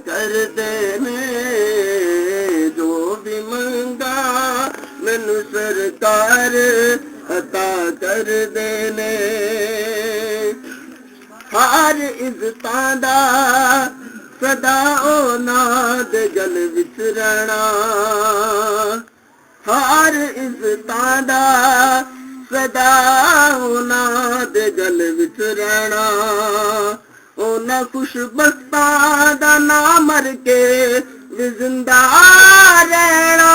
ਕਰਦੇ ਨੇ ਜੋ ਵੀ ਮੰਗਾ ਮੈਨੂੰ ਸਰਕਾਰ ਅਤਾ ਕਰਦੇ ਨੇ। ਹਰ ਇੱਜ਼ਤਾਂ ਦਾ ਸਦਾ ਉਹਨਾਂ ਦੇ ਗਲ ਵਿੱਚ ਰਹਿਣਾ, ਹਰ ਇੱਜ਼ਤਾਂ ਦਾ ਸਦਾ ਉਹਨਾਂ ਦੇ ਗਲ ਵਿੱਚ ਰਹਿਣਾ। ਉਹਨਾਂ ਖੁਸ਼ਬਖਤਾਂ ਦਾ ਨਾਂ ਮਰ ਕੇ ਵੀ ਜ਼ਿੰਦਾ ਰਹਿਣਾ,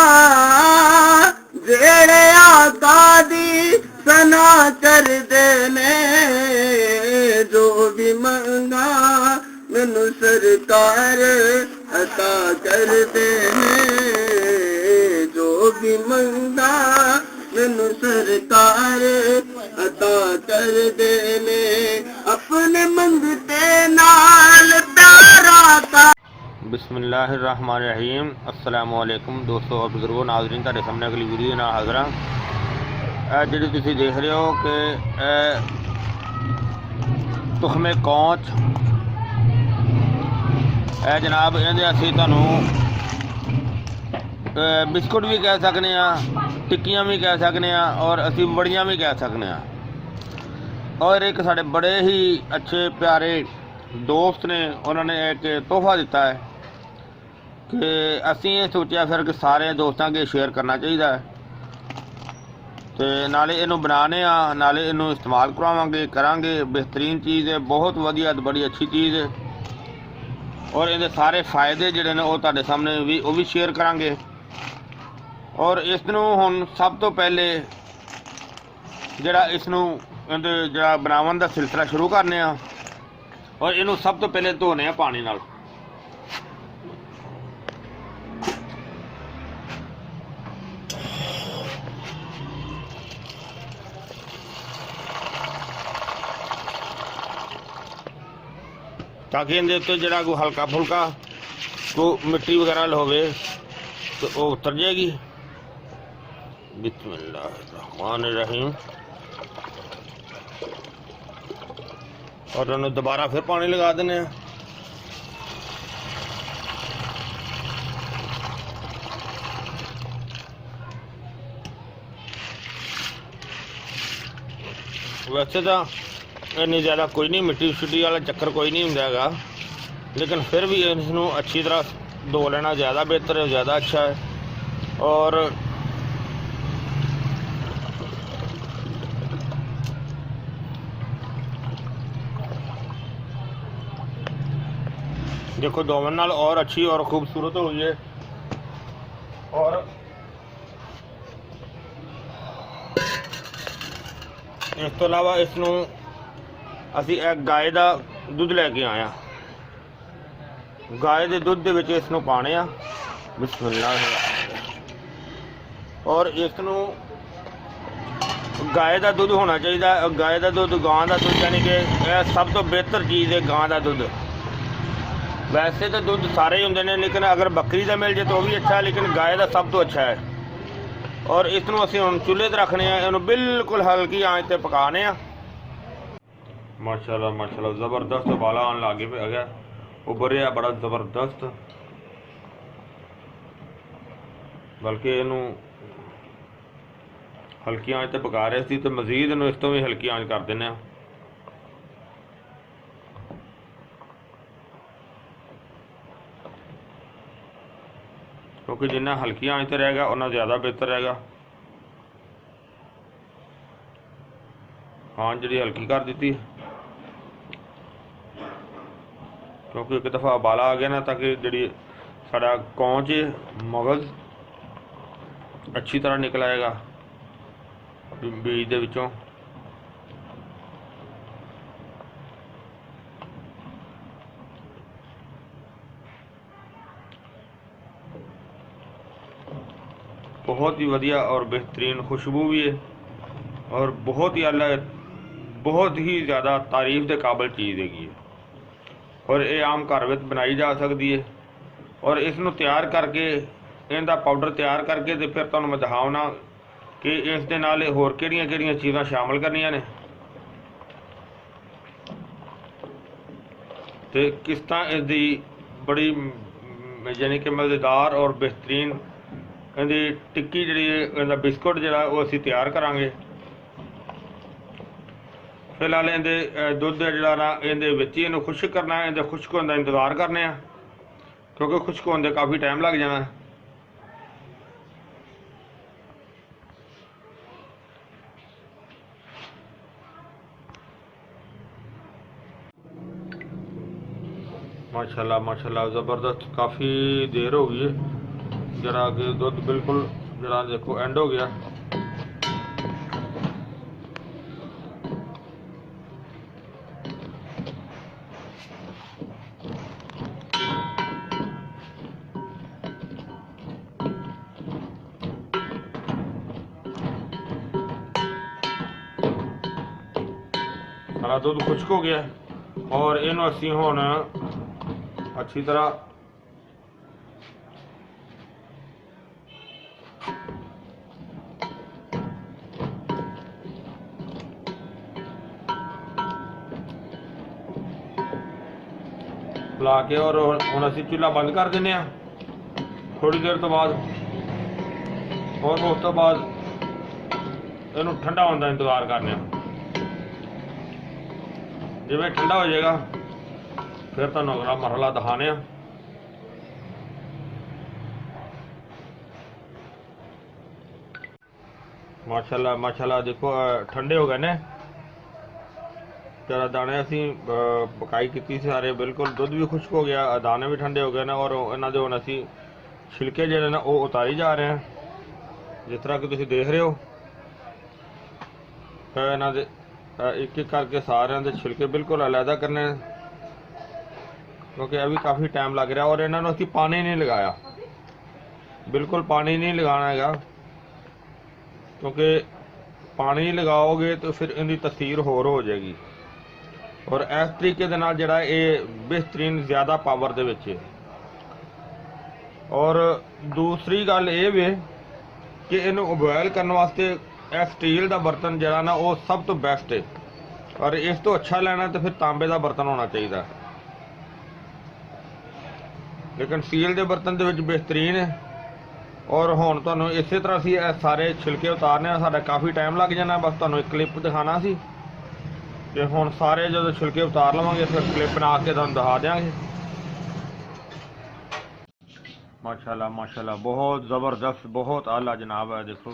ਜਿਹੜੇ ਆਕਾ ਦੀ ਸਨਾ ਕਰਦੇ ਨੇ ਜੋ ਵੀ ਮੰਗਾ ਮੈਨੂੰ ਸਰਕਾਰ ਅਤਾ ਕਰਦੇ ਨੇ, ਜੋ ਵੀ ਮੰਗਾ ਮੈਨੂੰ ਸਰਕਾਰ ਅਤਾ ਕਰਦੇ ਨੇ। अपने मंगते नाल प्यारा का। बिस्मिल्लाहिर्रहमानिर्रहीम। अस्सलाम वालेकुम दोस्तों और बुजुर्गों, नाज़रीन, तुहाडे सामने अगली वीडियो नाल हाज़र हां। जिहड़ी तुसीं देख रहे हो कि तुखमे कौच जनाब, इहदे असीं तुहानूं बिस्कुट भी कह सकने आ, टिक्कियां भी कह सकने आ और असीं बड़ियां भी कह सकने आ। और एक साढ़े बड़े ही अच्छे प्यारे दोस्त ने, उन्होंने एक तोहफा दिता है कि असी ये सोचा फिर कि सारे दोस्तों के शेयर करना चाहिए तो नाले इनू बनाने नाले इनू इस्तेमाल करवावांगे करांगे। बेहतरीन चीज़ है, बहुत वधिया बड़ी अच्छी चीज़ है और इहदे सारे फायदे जिहड़े ने वो तुहाडे सामने भी शेयर करांगे। और इसनू हुण सब तो पहले जिहड़ा इसनू ਜਿਹੜਾ ਬਣਾਉਣ ਦਾ ਸਿਲਸਿਲਾ ਸ਼ੁਰੂ ਕਰਨੇ ਆ और ਇਹਨੂੰ ਸਭ ਤੋਂ ਪਹਿਲੇ ਧੋਨੇ ਆ ਪਾਣੀ ਨਾਲ। ਤਾਂ ਕਿ ਇਹਦੇ ਉੱਤੇ ਜਿਹੜਾ ਕੋਈ ਹਲਕਾ ਫੁਲਕਾ ਕੋਈ ਮਿੱਟੀ ਵਗੈਰਾ ਹੋਵੇ ਤੇ ਉਹ ਉਤਰ ਜਾਏਗੀ। बिस्मिल्लाहिर्रहमानिर्रहीम। और उन्हें दोबारा फिर पानी लगा देने। वैसे तो इन्नी ज़्यादा कोई नहीं, मिट्टी शिट्टी वाला चक्कर कोई नहीं होंदा हैगा, लेकिन फिर भी इसनूं अच्छी तरह धो लेना ज़्यादा बेहतर है, ज़्यादा अच्छा है। और देखो दोवन नाल और अच्छी और खूबसूरत हो गई है। और इस तो अलावा इसनूं असी एक गाय का दुध लैके आए हैं, गाय के दुध दे विच इसनूं पाने आ। बिस्मिल्लाह। और इसनूं गाय का दुध होना चाहिए, गाय का दुध गां का दुध, यानी कि यह सब तो बेहतर चीज़ है गां का दुध। वैसे तो दुध सारे ही होंगे ने, लेकिन अगर बकरी का मिल जाए तो भी अच्छा है, लेकिन गाय का सब तो अच्छा है। और इसनूं असीं हुण चुल्हे ते रखने आ, इहनूं बिल्कुल हल्की आंच ते पकाने आ। माशाल्लाह माशाल्लाह ज़बरदस्त उबाला आने लग गया, उबरिया बड़ा ज़बरदस्त। बल्कि इहनूं हल्की आंच ते पका रहे सी तो मजीद इहनूं इस तो भी हल्की आंच कर दिंदे आ। क्योंकि जिन्ना हल्की आंच ते रहेगा उन्ना ज़्यादा बेहतर रहेगा। आंच जी हल्की कर दी, क्योंकि एक दफ़ा उबाला आ गया ना, ताकि जी साड़ा कौच है मगज़ अच्छी तरह निकल आएगा बीज दे विचों। बहुत ही वधिया और बेहतरीन खुशबू भी है और बहुत ही अलग, बहुत ही ज़्यादा तारीफ के काबिल चीज़ हैगी है। और ये आम घर में बनाई जा सकती है। और इसनूं तैयार करके इनका पाउडर तैयार करके तो फिर तुहानूं मैं दिखावना कि इस दे नाल होर किहड़ियां चीज़ां शामिल करनियां ने ते किस तरह इसकी बड़ी यानी कि मज़ेदार और बेहतरीन इहदी टिक्की जिहड़ी इहदा बिस्कुट जिहड़ा वो असीं तैयार करांगे। फिलहाल इहदे दुध जिहड़ा ना इहदे विच ही इहनूं खुश्क करना है, इहदे खुश्क होण दा इंतज़ार करने आ क्योंकि खुश्क होण दे काफ़ी टाइम लग जाना। माशाल्लाह माशाल्लाह ज़बरदस्त, काफ़ी देर हो गई है जरा कि दुध बिल्कुल जरा देखो एंड हो गया। सारा दुध खुश्क हो गया और इन्हूं असीं हुण अच्छी तरह ला के और हुण असीं चूल्हा बंद कर दिंदे आ थोड़ी देर तो बाद, और उस तो बाद इहनूं ठंडा होने का इंतज़ार करने। जिवें ठंडा हो जाएगा फिर तुहानूं अगला मरहला दिखाने आ। माशाल्लाह माशाल्लाह देखो ठंडे हो गए ने, जरा दाने असीं पकाई की सारे, बिल्कुल दुध भी खुश्क हो गया, दाने भी ठंडे हो गए ने और इन्हां दे हुण असीं छिलके जिहड़े ने वो उतारी जा रहे हैं। जिस तरह कि तुसीं देख रहे हो इन्हां दे एक एक करके सारिਆਂ ਦੇ छिलके बिल्कुल अलहदा करने क्योंकि अभी काफ़ी टाइम लग रहा। और इन्होंने असीं पानी नहीं लगाया, बिल्कुल पानी नहीं लगाना है क्योंकि पानी लगाओगे तो फिर इनकी तसीर होर हो जाएगी। और इस तरीके दे नाल जिहड़ा ये बेहतरीन ज़्यादा पावर दे विच है। और दूसरी गल ये वे कि इन्हूं बॉयल करने वास्ते स्टील का बर्तन जिहड़ा ना वो सब तो बेस्ट है, और इस तो अच्छा लेना तो फिर तांबे का बर्तन होना चाहिए, लेकिन स्टील के बर्तन दे विच बेहतरीन है। और हुण तुहानूं इसे तरह असीं सारे छिलके उतारने, साडा काफ़ी टाइम लग जाना, बस तुहानूं एक क्लिप दिखाना सी कि हुण सारे जो छिलके उतार लवांगे फिर क्लिप बना के तुहानूं दिखा देंगे। माशाल्लाह माशाल्लाह बहुत ज़बरदस्त, बहुत आला जनाब है। देखो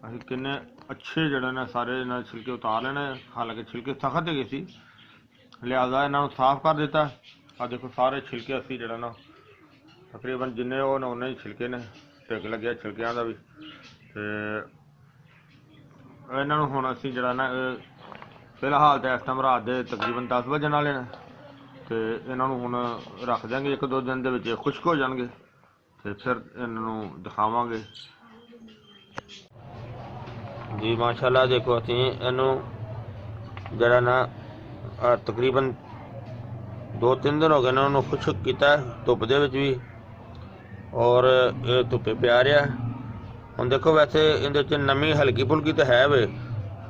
असीं किन्ने अच्छे जिहड़े ने सारे इन्हां छिलके उतार लेने, हालांकि छिलके सख्त है सी लिहाजा इन्हां नूं साफ कर दिता। आ देखो सारे छिलके असीं जिहड़ा ना तकरीबन जिन्ने हो ने उन्ने ही छिलके ने, ढिग लग्या छिलकियां दा भी। ते इन्हां नूं हुण असीं जिहड़ा ना फिलहाल तो इस टाइम रात के तकरीबन 10 बजन वाले ने, ते इन्हां नूं हुण रख देंगे, एक दो दिन दे विच खुश्क हो जाणगे ते फिर इन्हां नूं दिखावांगे जी। माशाल्लाह देखो असीं इहनूं जिहड़ा ना तकरीबन 2-3 दिन हो गए ने उन्होंने खुश्क किया धुप दे विच भी, और धुप्पे पिया रहा। हुण देखो वैसे इहदे च नमी हल्की फुल्की तो है वे,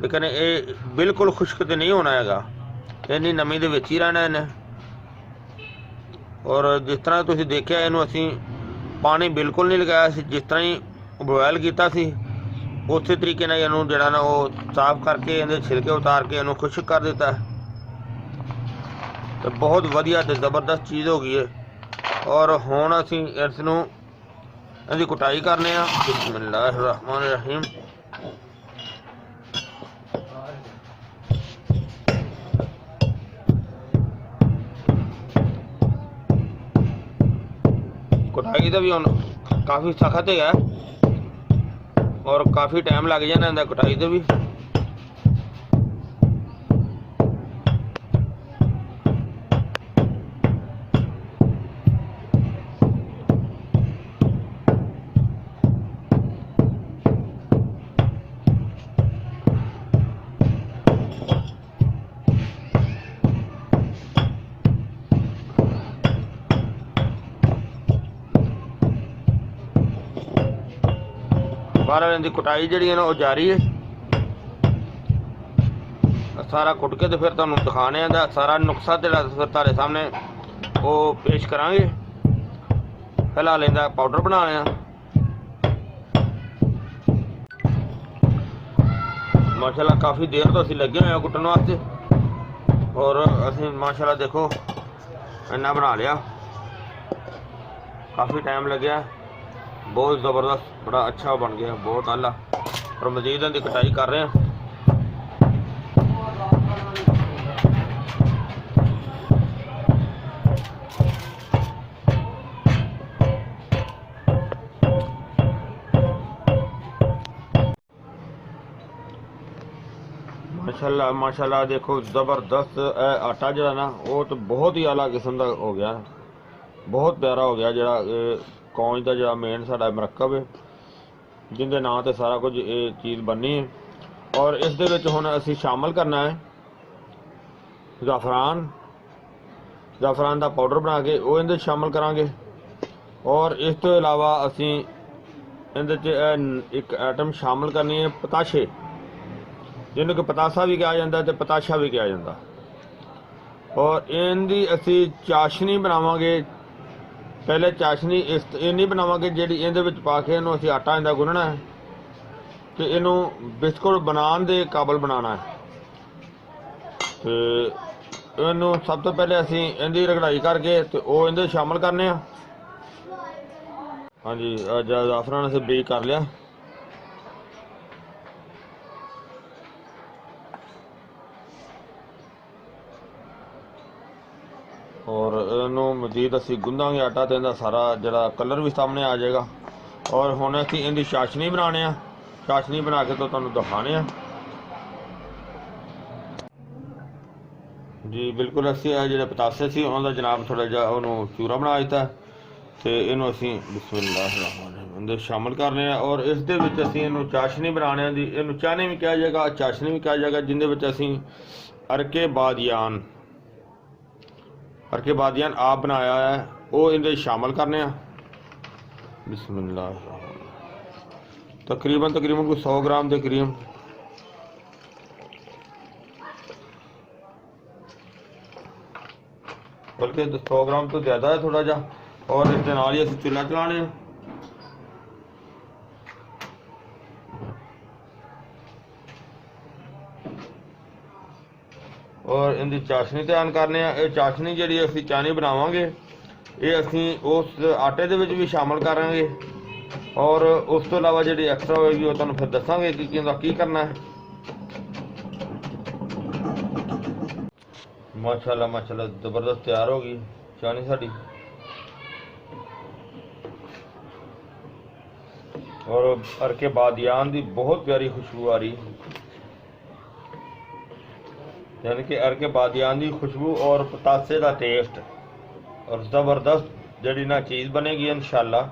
लेकिन ये बिल्कुल खुश्क तो नहीं होना हैगा, इन्नी नमी दे विच ही रहना इन्हें। और जिस तरह तुसीं देखिया इहनूं असीं पानी बिल्कुल नहीं लगाया, जिस तरह ही बॉयल किया सी उस तरीके नाल इहनूं जिहड़ा ना वो साफ करके इहदे छिलके उतार के इहनूं खुश्क कर दिता है। तो बहुत वधिया ते ज़बरदस्त चीज़ हो गई है। और हुण असीं इसनूं इहदी कुटाई करने आ। बिस्मिल्लाहिर्रहमानिर्रहीम। कुटाई का भी हुण काफ़ी सख्त है और काफ़ी टाइम लग जाना इहदा कुटाई तो भी। बारह इनकी कुटाई जी है ना वो जारी है। सारा कुट के तो फिर तुहानूं दिखाने दा सारा नुस्खा तेरा फिर तुहाडे सामने वो पेश करांगे। फिलहाल इहदा पाउडर बना लिया। माशाल्लाह काफ़ी देर तो असीं लगे हुए कुट्टण वास्ते और असीं माशाल्लाह देखो इन्ना बना लिया, काफ़ी टाइम लग्या, बहुत ज़बरदस्त बड़ा अच्छा बन गया, बहुत आला। और मजीद इहदी कटाई कर रहे हैं। माशाल्लाह माशाल्लाह देखो ज़बरदस्त आटा जरा ना वो तो बहुत ही आला किस्म का हो गया, बहुत प्यारा हो गया। जरा कौंज का जरा मेन साडा मरकब है जिंदे नाम ते सारा कुछ ये चीज़ बननी है। और इस दे विच हुण असीं शामिल करना है ज़ाफ़रान, ज़ाफ़रान का पाउडर बना के वो इहदे शामिल करांगे। और इस तो इलावा असीं इहदे च एक आइटम शामिल करनी है पताशे, जिन्हों कि पतासा भी कहा जाता है तो पताशा भी कहा जाता। और इनकी असी चाशनी बनावांगे। पहले चाशनी इन्नी बनावांगे जिहड़ी इहदे विच पा के इहनूं असीं आटा इहदा गुन्नना है कि इहनूं बिस्कुट बनाने दे काबल बनाना है। तो इहनूं सब तो पहले असीं इहदी रगड़ाई करके तो वो इहदे शामिल करने आ। हाँ जी, ज़ाफ़रान असीं बेक कर लिया। और इनू मजीद असी गुंदांगे आटा तो इहदा सारा जरा कलर भी सामने आ जाएगा। और हुण असीं इहदी चाशनी बनाने आ, चाशनी बना के तो तुहानूं दिखाने आ जी। बिल्कुल असीं जिहड़े पतासे सी उन्हां दा जनाब थोड़ा जिहा उहनूं चूरा बना दित्ता तो इहनूं असीं बिस्मिल्लाह इहदे शामिल करने आ। और इस दे विच असीं इहनूं चाशनी बनाने दी, इहनूं चाहनी भी कहा जाएगा, चाशनी भी कहा जाएगा, जिंदे विच असीं अरके बादियान आप बनाया है वो इहदे शामिल करने आ। बिस्मिल्लाह तकरीबन कोई 100 ग्राम के करीब। बल्कि 100 ग्राम तो ज़्यादा है थोड़ा जा। और इस नाल ही असीं चुल्हा चलाने आ। और इनकी चाशनी तैयार करने ये चाशनी जी असी चानी बनावांगे ये असी उस आटे दे विच भी शामिल करांगे। और उस तो इलावा जी एक्स्ट्रा होएगी वो तुहानूं फिर दसांगे कि की करना है। माशाल्लाह माशाल्लाह ज़बरदस्त तैयार हो गई चानी साडी। और अरके बादियान की बहुत प्यारी खुशबू आ रही, यानी कि अरके बादियान की खुशबू और पतासे का टेस्ट और ज़बरदस्त जी ना चीज़ बनेगी इंशाअल्लाह।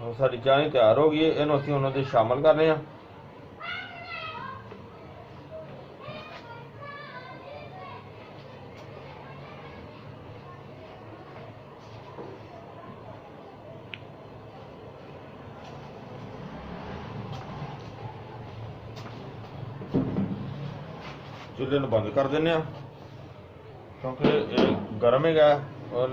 और साडी चानी तैयार हो गई, इन्हूं असीं उन्हां दे शामिल करने आ। चूल्हे नूं बंद कर देने क्योंकि गर्म है। और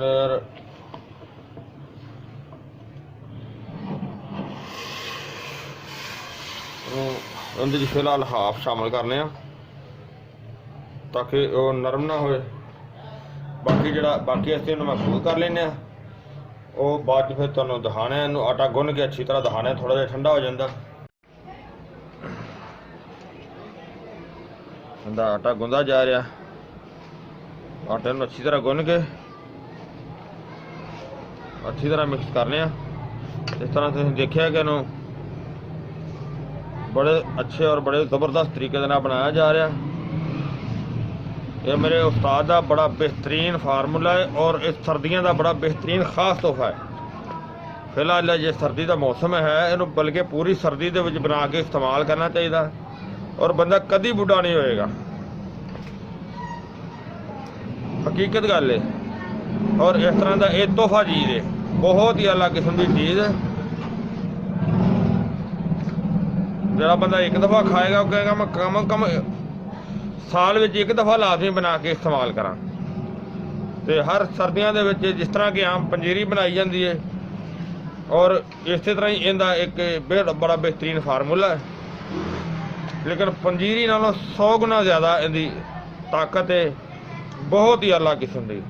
उहदे फिलहाल हाफ शामिल करने ताकि वो नरम ना होए। बाकी असीं महसूस कर लेने वो बाद फिर तुहानूं दिखाने। इहनूं आटा गुन्न के अच्छी तरह दिखाने, थोड़ा जिहा ठंडा हो जाता। आटा गुंदा जा रहा, आटे में अच्छी तरह गुन के अच्छी तरह मिक्स करने। इस तरह तुसीं देखिया कि इन्हूं बड़े अच्छे और बड़े ज़बरदस्त तरीके से बनाया जा रहा। यह मेरे उस्ताद का बड़ा बेहतरीन फार्मूला है और इस सर्दियों का बड़ा बेहतरीन खास तोहफा है। फिलहाल जो सर्दी का मौसम है इन्हूं बल्कि पूरी सर्दी के बना के इस्तेमाल करना चाहिए और बंदा कभी बुढ़ा नहीं होएगा। हकीकत गल है। और इस तरह का यह तोहफा चीज़ है, बहुत ही अलग किस्म की चीज़ है। जरा बंदा एक दफ़ा खाएगा वो कहेगा मैं कम साल में एक दफ़ा लाजमी बना के इस्तेमाल करा। ਤੇ ਹਰ ਸਰਦੀਆਂ ਦੇ ਵਿੱਚ ਜਿਸ ਤਰ੍ਹਾਂ ਕਿ ਆਮ ਪੰਜੀਰੀ ਬਣਾਈ ਜਾਂਦੀ ਹੈ, ਔਰ ਇਸੇ ਤਰ੍ਹਾਂ ਹੀ ਇਹਦਾ ਇੱਕ ਬੜਾ ਬਿਹਤਰੀਨ ਫਾਰਮੂਲਾ ਹੈ। ਲੇਕਿਨ ਪੰਜੀਰੀ ਨਾਲੋਂ 100 ਗੁਣਾ ਜ਼ਿਆਦਾ ਇਹਦੀ ਤਾਕਤ ਹੈ, ਬਹੁਤ ਹੀ ਆਲਾ ਕਿਸਮ ਦੀ।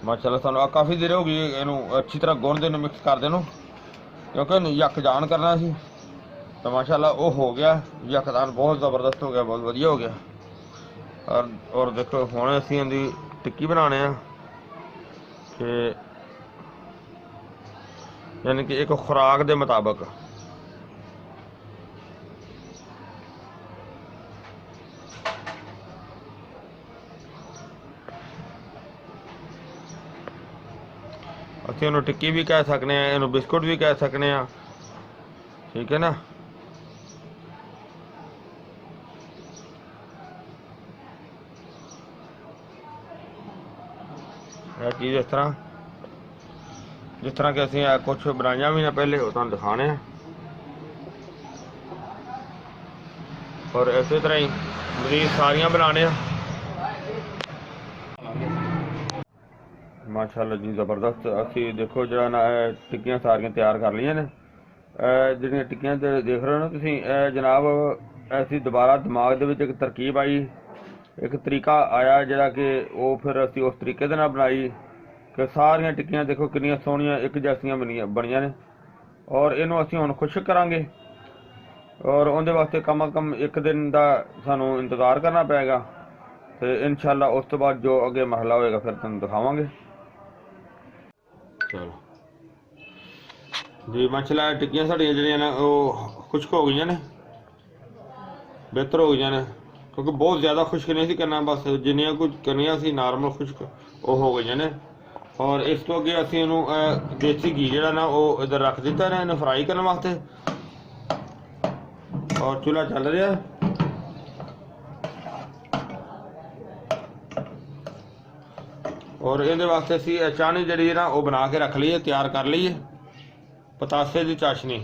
ਮਾਸ਼ਾਅੱਲਾ ਸਾਨੂੰ ਕਾਫੀ ਦੇਰ ਹੋ ਗਈ ਇਹਨੂੰ ਅੱਛੀ ਤਰ੍ਹਾਂ ਗੁੰਨਦੇ ਨੂੰ, ਮਿਕਸ ਕਰਦੇ ਨੂੰ, ਕਿਉਂਕਿ ਇਹਨੂੰ ਯੱਕ ਜਾਨ ਕਰਨਾ ਸੀ। ਤਾਂ ਮਾਸ਼ਾਅੱਲਾ ਉਹ ਹੋ ਗਿਆ, ਯਕਦਾਨ ਬਹੁਤ ਜ਼ਬਰਦਸਤ ਹੋ ਗਿਆ, ਬਹੁਤ ਵਧੀਆ ਹੋ ਗਿਆ। ਔਰ ਦੇਖੋ ਹੁਣ ਅਸੀਂ ਇਹਦੀ ਟਿੱਕੀ ਬਣਾਉਣੇ ਆ, ਕਿ ਯਾਨੀ ਕਿ ਇੱਕ ਖੁਰਾਕ ਦੇ ਮੁਤਾਬਕ। ਅਸੀਂ ਇਹਨੂੰ ਟਿੱਕੀ ਵੀ ਕਹਿ ਸਕਦੇ ਹਾਂ, ਇਹਨੂੰ ਬਿਸਕੁਟ ਵੀ ਕਹਿ ਸਕਦੇ ਹਾਂ, ਠੀਕ ਹੈ ਨਾ। ਇਹ ਚੀਜ਼ ਇਸ ਤਰ੍ਹਾਂ ਜਿਸ ਤਰ੍ਹਾਂ ਕਿ ਅਸੀਂ ਕੁਛ ਬਣਾਈਆਂ ਵੀ ਨੇ ਪਹਿਲੇ, ਉਹ ਤੁਹਾਨੂੰ ਦਿਖਾਣੇ ਆ। ਔਰ ਇਸੇ ਤਰ੍ਹਾਂ ਹੀ ਮਜ਼ੀਦ ਸਾਰੀਆਂ ਬਣਾਉਣੇ ਆ। ਮਾਸ਼ਾਅੱਲਾ ਜੀ ਜ਼ਬਰਦਸਤ। ਅਸੀਂ ਦੇਖੋ ਜਿਹੜਾ ਨਾ ਟਿੱਕੀਆਂ ਸਾਰੀਆਂ ਤਿਆਰ ਕਰ ਲਈਆਂ ਨੇ। ਜਿਹੜੀਆਂ ਟਿੱਕੀਆਂ ਤੇ ਦੇਖ ਰਹੇ ਹੋ ਨਾ ਤੁਸੀਂ, ਇਹ ਜਨਾਬ ਅਸੀਂ ਦੁਬਾਰਾ ਦਿਮਾਗ ਦੇ ਵਿੱਚ ਇੱਕ ਤਰਕੀਬ ਆਈ, ਇੱਕ ਤਰੀਕਾ ਆਇਆ ਜਿਹੜਾ ਕਿ ਉਹ ਫਿਰ ਅਸੀਂ ਉਸ ਤਰੀਕੇ ਦੇ ਨਾਲ ਬਣਾਈ ਕਿ ਸਾਰੀਆਂ ਟਿੱਕੀਆਂ ਦੇਖੋ ਕਿੰਨੀਆਂ ਸੋਹਣੀਆਂ ਇੱਕ ਜੈਸੀਆਂ ਬਣੀਆਂ ਨੇ। ਔਰ ਇਹਨੂੰ ਅਸੀਂ ਹੁਣ ਖੁਸ਼ਕ ਕਰਾਂਗੇ, ਔਰ ਉਹਦੇ ਵਾਸਤੇ ਕਮ ਅਜ਼ ਕਮ ਇੱਕ ਦਿਨ ਦਾ ਸਾਨੂੰ ਇੰਤਜ਼ਾਰ ਕਰਨਾ ਪਏਗਾ। ਤੇ ਇਨਸ਼ਾਅੱਲਾ ਉਸ ਤੋਂ ਬਾਅਦ ਜੋ ਅੱਗੇ ਮਰਹਲਾ ਹੋਏਗਾ ਫਿਰ ਤੁਹਾਨੂੰ ਦਿਖਾਵਾਂਗੇ। ਚਲੋ ਜੀ ਮਾਸ਼ਾਅੱਲਾ ਟਿੱਕੀਆਂ ਸਾਡੀਆਂ ਜਿਹੜੀਆਂ ਨੇ ਉਹ ਖੁਸ਼ਕ ਹੋ ਗਈਆਂ ਨੇ, ਬਿਹਤਰ ਹੋ ਗਈਆਂ ਨੇ, ਕਿਉਂਕਿ ਬਹੁਤ ਜ਼ਿਆਦਾ ਖੁਸ਼ਕ ਨਹੀਂ ਸੀ ਕਰਨਾ, ਬਸ ਜਿੰਨੀਆਂ ਕੁਝ ਕਰਨੀਆਂ ਸੀ ਨਾਰਮਲ ਖੁਸ਼ਕ ਉਹ ਹੋ ਗਈਆਂ ਨੇ। ਔਰ ਇਸ ਤੋਂ ਅੱਗੇ ਅਸੀਂ ਇਹਨੂੰ ਦੇਸੀ ਘੀ ਜਿਹੜਾ ਨਾ ਉਹ ਇੱਧਰ ਰੱਖ ਦਿੱਤਾ ਨੇ ਇਹਨੂੰ ਫਰਾਈ ਕਰਨ ਵਾਸਤੇ। ਔਰ ਚੁੱਲ੍ਹਾ ਚੱਲ ਰਿਹਾ, ਔਰ ਇਹਦੇ ਵਾਸਤੇ ਅਸੀਂ ਚਾਸ਼ਨੀ ਜਿਹੜੀ ਨਾ ਉਹ ਬਣਾ ਕੇ ਰੱਖ ਲਈਏ, ਤਿਆਰ ਕਰ ਲਈਏ, ਪਤਾਸੇ ਦੀ ਚਾਸ਼ਨੀ।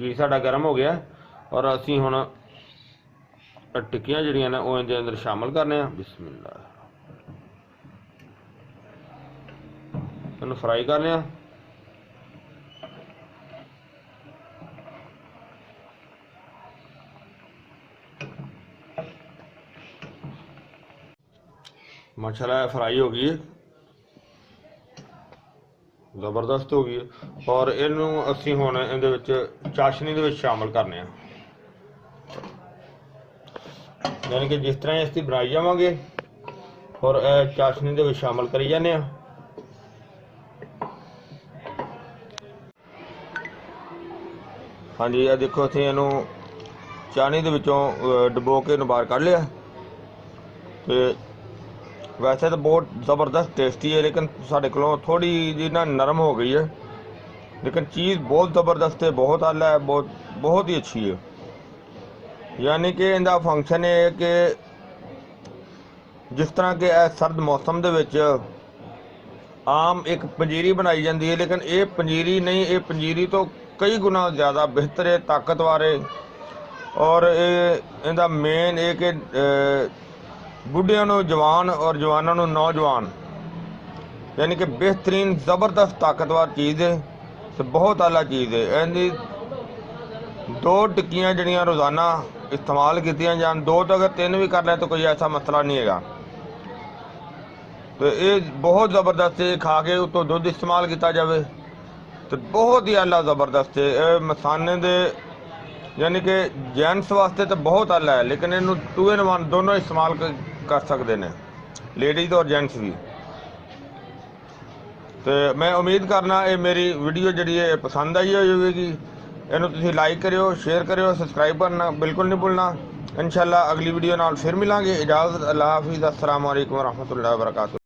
घी साडा गर्म हो गया और असी हुण टिक्कियां जिहड़ियां ने ओह इहदे अंदर शामिल करने। बिस्मिल्लाह, इहनूं फ्राई करने। माशाल्लाह फ्राई हो गई है, ज़बरदस्त हो गई है। और इनू असी हुण इहदे विच चाशनी दे विच शामिल करने, यानी कि जिस तरह इसकी बनाई जावांगे और चाशनी दे विच शामिल करी जाने। हाँ जी, देखो असीं इहनू चाशनी दे विचों डबो के बाहर कढ लिया। तो वैसे तो बहुत ज़बरदस्त टेस्टी है, लेकिन साढ़े को थोड़ी जी ना नरम हो गई है, लेकिन चीज़ बहुत ज़बरदस्त है, बहुत आला है, बहुत ही अच्छी है। यानी कि इनका फंक्शन है कि जिस तरह के सर्द मौसम दे विच आम एक पंजीरी बनाई जाती है, लेकिन ये पंजीरी नहीं, ये पंजीरी तो कई गुना ज़्यादा बेहतर है, ताकतवर है। और इनका मेन है कि बुढ़िया नूं जवान और जवानों नूं नौजवान, यानी कि बेहतरीन ज़बरदस्त ताकतवर चीज़ है, तो बहुत आला चीज़ है। इनकी 2 टिक्कियां जड़ियां रोज़ाना इस्तेमाल कीतियां जान, 2 तो अगर 3 भी कर लें तो कोई ऐसा मसला नहीं है। तो ये बहुत ज़बरदस्त है, खा के तो दूध इस्तेमाल किया जाए तो बहुत ही आला ज़बरदस्त है। मसाने दे यानी कि जेंट्स वास्ते तो बहुत आला है, लेकिन इनू 2 in 1 दोनों इस्तेमाल कर सकते हैं, लेडीज़ और जेंट्स भी। तो मैं उम्मीद करना ये मेरी वीडियो जी है पसंद आई होगी। इनू तुसीं लाइक करियो, शेयर करियो, सबसक्राइब करना बिल्कुल नहीं भूलना। इंशाअल्लाह अगली वीडियो नाल फिर मिलांगे। इजाज़त, अल्लाह हाफिज़, अस्सलाम वालेकुम व रहमतुल्लाहि व बरकातुहू।